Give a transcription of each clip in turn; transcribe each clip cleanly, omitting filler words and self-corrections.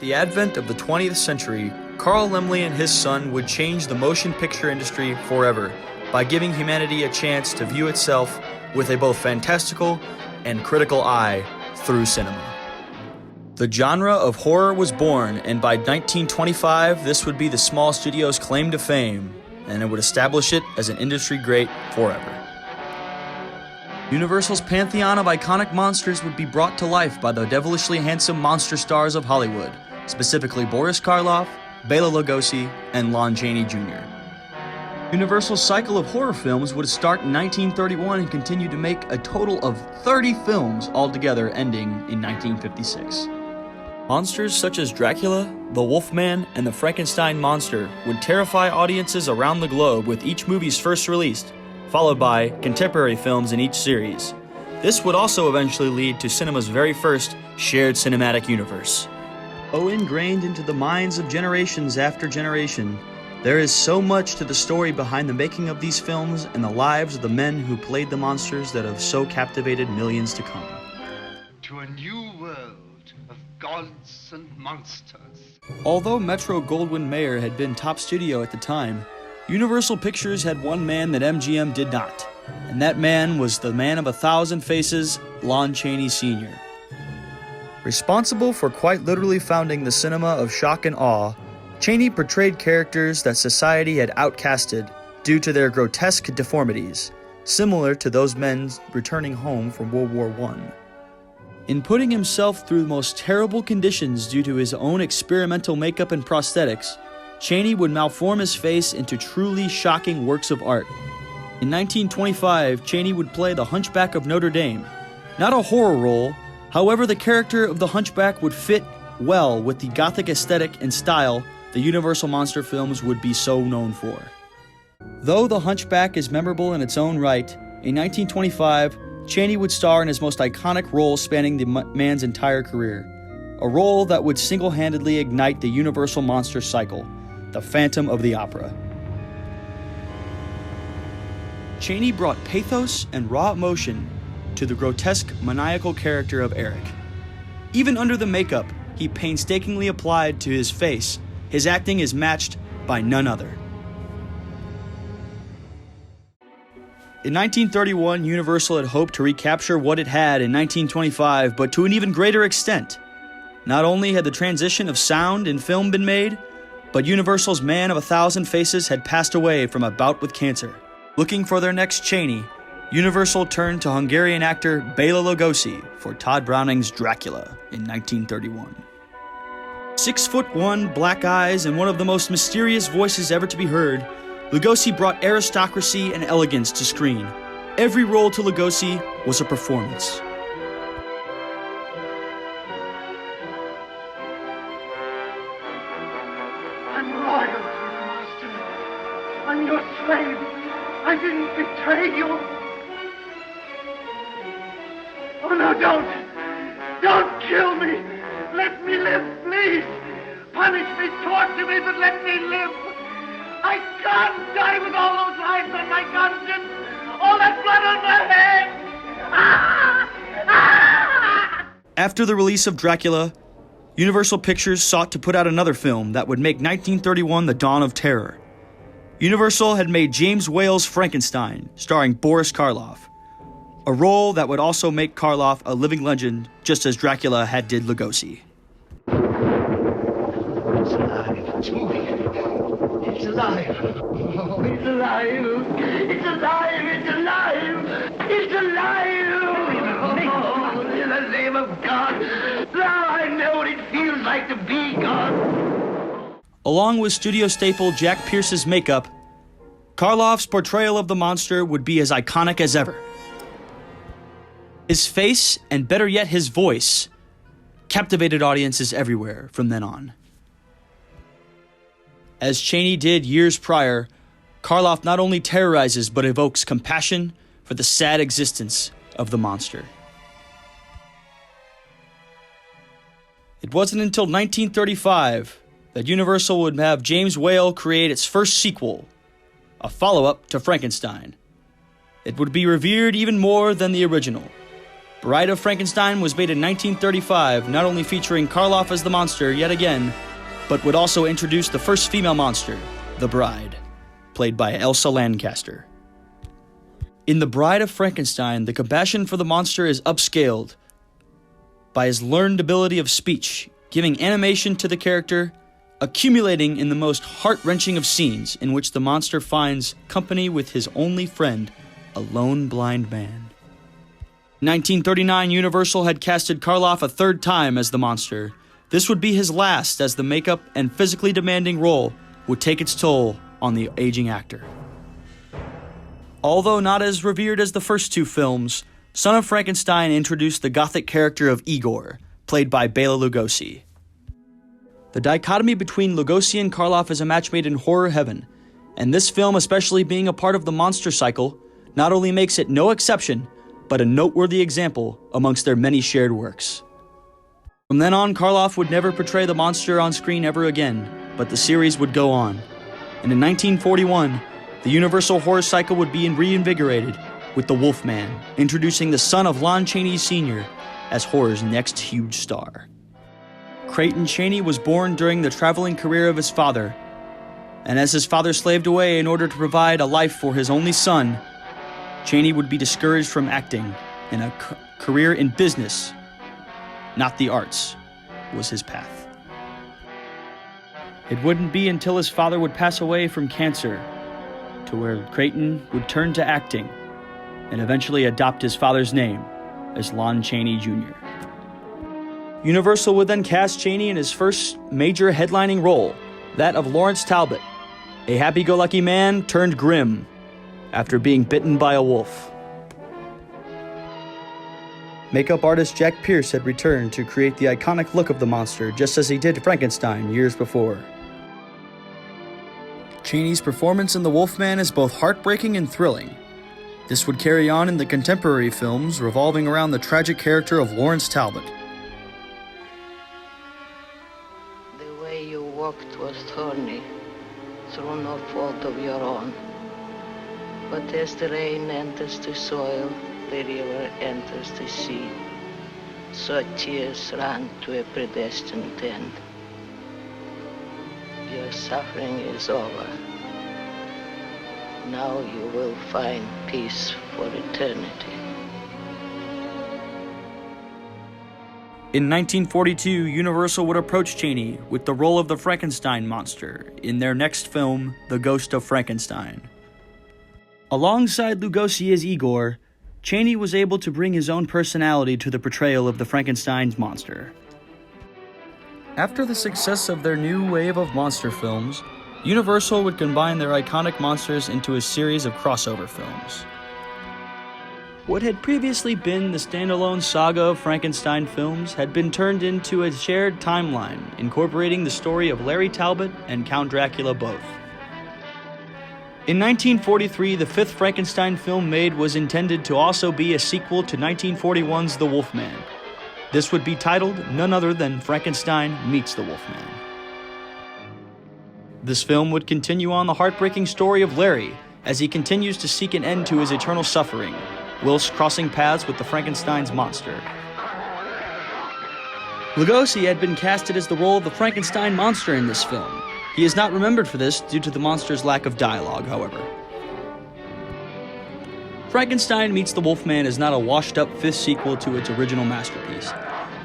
the advent of the 20th century, Carl Laemmle and his son would change the motion picture industry forever by giving humanity a chance to view itself with a both fantastical and critical eye through cinema. The genre of horror was born, and by 1925, this would be the small studio's claim to fame, and it would establish it as an industry great forever. Universal's pantheon of iconic monsters would be brought to life by the devilishly handsome monster stars of Hollywood, specifically Boris Karloff, Bela Lugosi, and Lon Chaney Jr. Universal's cycle of horror films would start in 1931 and continue to make a total of 30 films altogether, ending in 1956. Monsters such as Dracula, the Wolfman, and the Frankenstein monster would terrify audiences around the globe with each movie's first release, followed by contemporary films in each series. This would also eventually lead to cinema's very first shared cinematic universe. Though ingrained into the minds of generations after generation, there is so much to the story behind the making of these films and the lives of the men who played the monsters that have so captivated millions to come. To a new world of gods and monsters. Although Metro-Goldwyn-Mayer had been top studio at the time, Universal Pictures had one man that MGM did not, and that man was the man of 1,000 faces, Lon Chaney Sr. Responsible for quite literally founding the cinema of shock and awe, Chaney portrayed characters that society had outcasted due to their grotesque deformities, similar to those men returning home from World War I. In putting himself through the most terrible conditions due to his own experimental makeup and prosthetics, Chaney would malform his face into truly shocking works of art. In 1925, Chaney would play the Hunchback of Notre Dame. Not a horror role, however, the character of the Hunchback would fit well with the gothic aesthetic and style the Universal monster films would be so known for. Though the Hunchback is memorable in its own right, in 1925, Chaney would star in his most iconic role spanning the man's entire career, a role that would single-handedly ignite the Universal monster cycle, the Phantom of the Opera. Chaney brought pathos and raw emotion to the grotesque, maniacal character of Eric. Even under the makeup he painstakingly applied to his face, his acting is matched by none other. In 1931, Universal had hoped to recapture what it had in 1925, but to an even greater extent. Not only had the transition of sound and film been made, but Universal's man of 1,000 faces had passed away from a bout with cancer. Looking for their next Chaney, Universal turned to Hungarian actor Bela Lugosi for Todd Browning's Dracula in 1931. 6'1", black eyes, and one of the most mysterious voices ever to be heard, Lugosi brought aristocracy and elegance to screen. Every role to Lugosi was a performance. I'm loyal to you, Master. I'm your slave. I didn't betray you. Oh, no, don't. Don't kill me. Let me live, please. Punish me, torture me, but let me live. I can't die with all those lives on my conscience. All that blood on my head. Ah! Ah! After the release of Dracula, Universal Pictures sought to put out another film that would make 1931 the dawn of terror. Universal had made James Whale's Frankenstein, starring Boris Karloff, a role that would also make Karloff a living legend, just as Dracula had did Lugosi. It's alive. It's moving. It's alive. Oh, it's alive. It's alive. It's alive. It's alive. Oh, in the name of God. Now I know what it feels like to be God. Along with studio staple Jack Pierce's makeup, Karloff's portrayal of the monster would be as iconic as ever. His face, and better yet his voice, captivated audiences everywhere from then on. As Chaney did years prior, Karloff not only terrorizes but evokes compassion for the sad existence of the monster. It wasn't until 1935 that Universal would have James Whale create its first sequel, a follow-up to Frankenstein. It would be revered even more than the original, Bride of Frankenstein was made in 1935, not only featuring Karloff as the monster yet again, but would also introduce the first female monster, the Bride, played by Elsa Lancaster. In The Bride of Frankenstein, the compassion for the monster is upscaled by his learned ability of speech, giving animation to the character, accumulating in the most heart-wrenching of scenes in which the monster finds company with his only friend, a lone blind man. In 1939, Universal had casted Karloff a third time as the monster. This would be his last, as the makeup and physically demanding role would take its toll on the aging actor. Although not as revered as the first two films, Son of Frankenstein introduced the gothic character of Igor, played by Bela Lugosi. The dichotomy between Lugosi and Karloff is a match made in horror heaven, and this film, especially being a part of the monster cycle, not only makes it no exception, but a noteworthy example amongst their many shared works. From then on, Karloff would never portray the monster on screen ever again, but the series would go on. And in 1941, the Universal horror cycle would be reinvigorated with The Wolfman, introducing the son of Lon Chaney Sr. as horror's next huge star. Creighton Chaney was born during the traveling career of his father, and as his father slaved away in order to provide a life for his only son, Chaney would be discouraged from acting, and a career in business, not the arts, was his path. It wouldn't be until his father would pass away from cancer to where Creighton would turn to acting and eventually adopt his father's name as Lon Chaney Jr. Universal would then cast Chaney in his first major headlining role, that of Lawrence Talbot, a happy-go-lucky man turned grim after being bitten by a wolf. Makeup artist Jack Pierce had returned to create the iconic look of the monster, just as he did Frankenstein years before. Chaney's performance in The Wolfman is both heartbreaking and thrilling. This would carry on in the contemporary films, revolving around the tragic character of Lawrence Talbot. The way you walked was thorny, through no fault of your own. But as the rain enters the soil, the river enters the sea. So tears ran to a predestined end. Your suffering is over. Now you will find peace for eternity. In 1942, Universal would approach Chaney with the role of the Frankenstein monster in their next film, The Ghost of Frankenstein. Alongside Lugosi as Igor, Chaney was able to bring his own personality to the portrayal of the Frankenstein's monster. After the success of their new wave of monster films, Universal would combine their iconic monsters into a series of crossover films. What had previously been the standalone saga of Frankenstein films had been turned into a shared timeline, incorporating the story of Larry Talbot and Count Dracula both. In 1943, the fifth Frankenstein film made was intended to also be a sequel to 1941's The Wolfman. This would be titled none other than Frankenstein Meets the Wolfman. This film would continue on the heartbreaking story of Larry as he continues to seek an end to his eternal suffering, whilst crossing paths with the Frankenstein's monster. Lugosi had been casted as the role of the Frankenstein monster in this film. He is not remembered for this due to the monster's lack of dialogue, however. Frankenstein Meets the Wolfman is not a washed-up fifth sequel to its original masterpiece.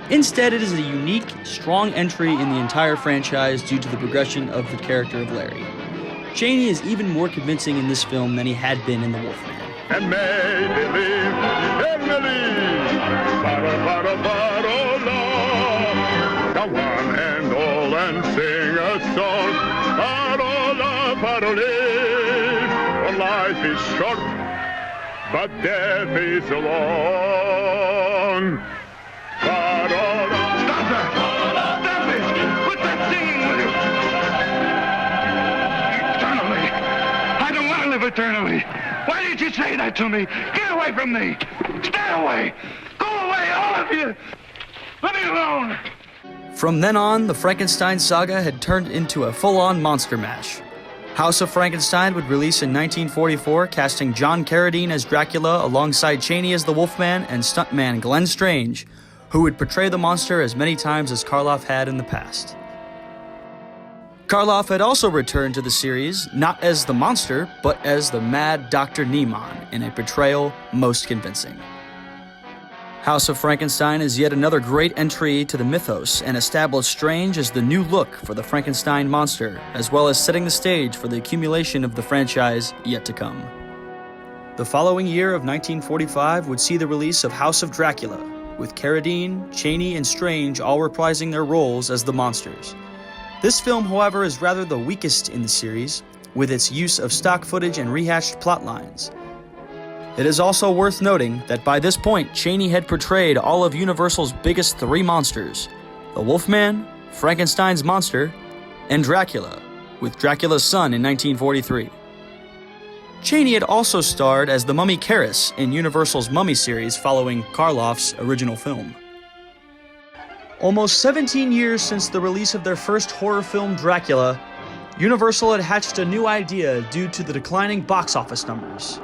Instead, it is a unique, strong entry in the entire franchise due to the progression of the character of Larry. Chaney is even more convincing in this film than he had been in The Wolfman. And may believe, and believe, come on and all and sing a song, parola, parole, for life is short, but death is long. Parola. Stop that! Stop it! Quit that singing, will you? Eternally. I don't want to live eternally. Why did you say that to me? Get away from me! Stay away! Go away, all of you! Let me alone! From then on, the Frankenstein saga had turned into a full-on monster mash. House of Frankenstein would release in 1944, casting John Carradine as Dracula alongside Chaney as the Wolfman and stuntman Glenn Strange, who would portray the monster as many times as Karloff had in the past. Karloff had also returned to the series, not as the monster, but as the mad Dr. Niemann, in a portrayal most convincing. House of Frankenstein is yet another great entry to the mythos and established Strange as the new look for the Frankenstein monster, as well as setting the stage for the accumulation of the franchise yet to come. The following year of 1945 would see the release of House of Dracula, with Carradine, Chaney, and Strange all reprising their roles as the monsters. This film, however, is rather the weakest in the series, with its use of stock footage and rehashed plot lines. It is also worth noting that by this point, Chaney had portrayed all of Universal's biggest three monsters: the Wolfman, Frankenstein's monster, and Dracula, with Dracula's son in 1943. Chaney had also starred as the mummy Karis in Universal's Mummy series following Karloff's original film. Almost 17 years since the release of their first horror film, Dracula, Universal had hatched a new idea due to the declining box office numbers.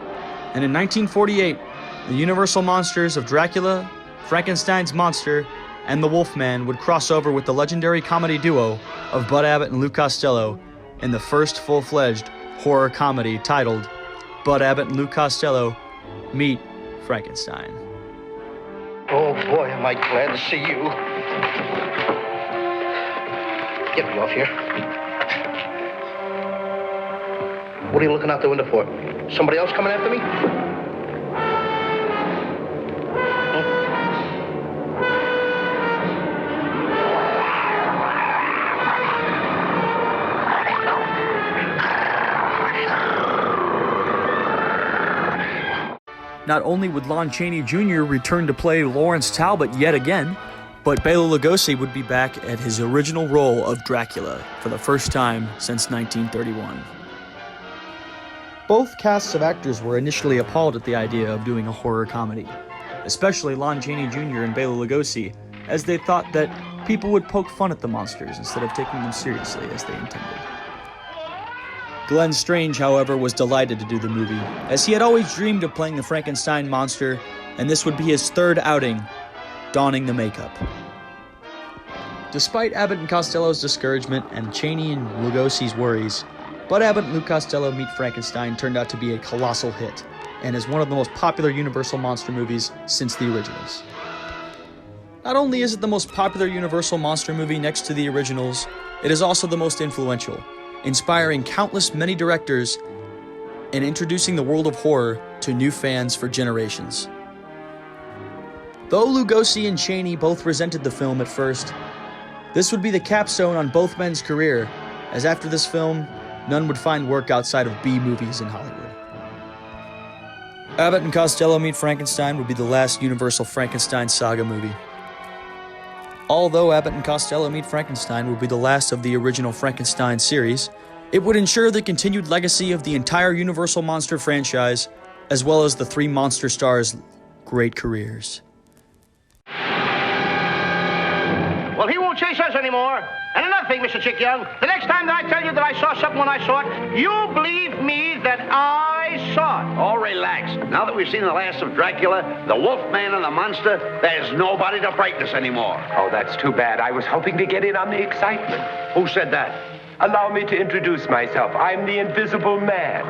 And in 1948, the Universal monsters of Dracula, Frankenstein's monster, and the Wolfman would cross over with the legendary comedy duo of Bud Abbott and Lou Costello in the first full-fledged horror comedy titled Bud Abbott and Lou Costello Meet Frankenstein. Oh boy, am I glad to see you. Get me off here. What are you looking out the window for? Somebody else coming after me? Not only would Lon Chaney Jr. return to play Lawrence Talbot yet again, but Bela Lugosi would be back at his original role of Dracula for the first time since 1931. Both casts of actors were initially appalled at the idea of doing a horror comedy, especially Lon Chaney Jr. and Bela Lugosi, as they thought that people would poke fun at the monsters instead of taking them seriously as they intended. Glenn Strange, however, was delighted to do the movie, as he had always dreamed of playing the Frankenstein monster, and this would be his third outing, donning the makeup. Despite Abbott and Costello's discouragement and Chaney and Lugosi's worries, Bud Abbott and Lou Costello Meet Frankenstein turned out to be a colossal hit, and is one of the most popular Universal monster movies since the originals. Not only is it the most popular Universal monster movie next to the originals, it is also the most influential, inspiring countless many directors and introducing the world of horror to new fans for generations. Though Lugosi and Chaney both resented the film at first, this would be the capstone on both men's career, as after this film, none would find work outside of B-movies in Hollywood. Abbott and Costello Meet Frankenstein would be the last Universal Frankenstein saga movie. Although Abbott and Costello Meet Frankenstein would be the last of the original Frankenstein series, it would ensure the continued legacy of the entire Universal Monster franchise, as well as the three monster stars' great careers. Well, he won't chase us anymore. And another thing, Mr. Chick Young, the next time that I tell you that I saw something when I saw it, you believe me that I saw it. Oh, relax. Now that we've seen the last of Dracula, the Wolfman and the monster, there's nobody to frighten us anymore. Oh, that's too bad. I was hoping to get in on the excitement. Who said that? Allow me to introduce myself. I'm the Invisible Man.